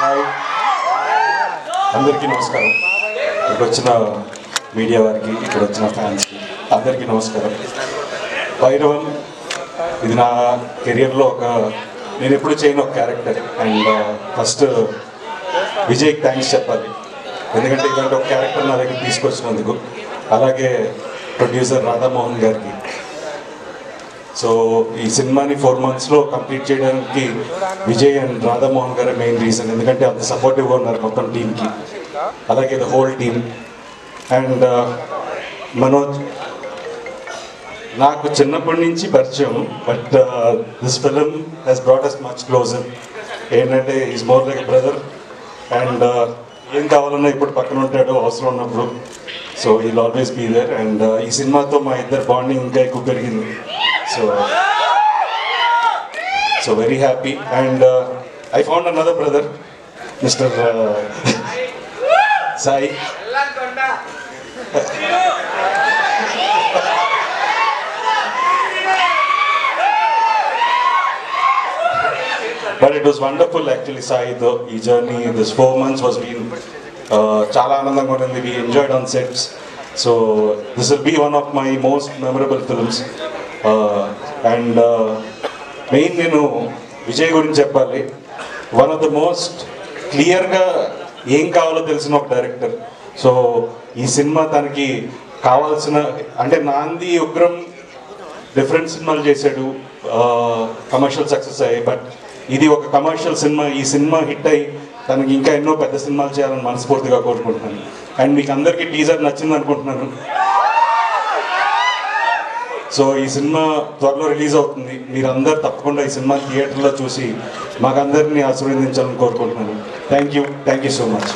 Hi అందరికీ నమస్కారం. ఇక్కడికి వచ్చిన మీడియా వారికి, ఇక్కడ వచ్చిన ఫ్యాన్స్కి అందరికీ నమస్కారం. భైరవన్ ఇది నా కెరియర్లో నేను ఎప్పుడు చేయను ఒక క్యారెక్టర్. అండ్ ఫస్ట్ విజయ్కి థ్యాంక్స్ చెప్పాలి, ఎందుకంటే ఇలాంటి ఒక క్యారెక్టర్ నా దగ్గర తీసుకొచ్చినందుకు. అలాగే ప్రొడ్యూసర్ రాధామోహన్ గారికి. సో ఈ సినిమాని 4 monthsలో కంప్లీట్ చేయడానికి విజయ్ అండ్ రాధామోహన్ గారే మెయిన్ రీజన్, ఎందుకంటే అంత సపోర్టివ్గా ఉన్నారు మొత్తం టీంకి. అలాగే the whole team. And Manoj నాకు చిన్నప్పటి నుంచి పరిచయం, but this film has brought us much closer. ఏంటంటే is more like brother. And ఏం కావాలన్నా ఇప్పుడు పక్కన ఉంటాడు అవసరం ఉన్నప్పుడు. So he'll always be there. And ఈ సినిమాతో మా ఇద్దరు బాండింగ్ ఇంకా ఎక్కువ పెరిగింది. So very happy. And I found another brother, Mr. Sai. But it was wonderful actually, Sai. The journey, this 4 months was been chala anandanga undi. We enjoyed on sets. So this will be one of my most memorable films. And main నేను విజయ్ గురించి చెప్పాలి. One of the most క్లియర్గా ఏం కావాలో తెలిసిన ఒక director. So ఈ cinema తనకి కావాల్సిన, అంటే నాంది ఉగ్రం డిఫరెంట్ సినిమాలు చేశాడు, కమర్షియల్ సక్సెస్ అయ్యాయి. బట్ ఇది ఒక కమర్షియల్ సినిమా. ఈ సినిమా హిట్ అయ్యి తనకి ఇంకా ఎన్నో పెద్ద సినిమాలు చేయాలని మనస్ఫూర్తిగా కోరుకుంటున్నాను. అండ్ మీకు అందరికీ టీజర్ నచ్చింది అనుకుంటున్నాను. సో ఈ సినిమా త్వరలో రిలీజ్ అవుతుంది. మీరందరూ తప్పకుండా ఈ సినిమా థియేటర్లో చూసి మాకందరినీ ఆశీర్వదించాలని కోరుకుంటున్నాను. Thank you so much.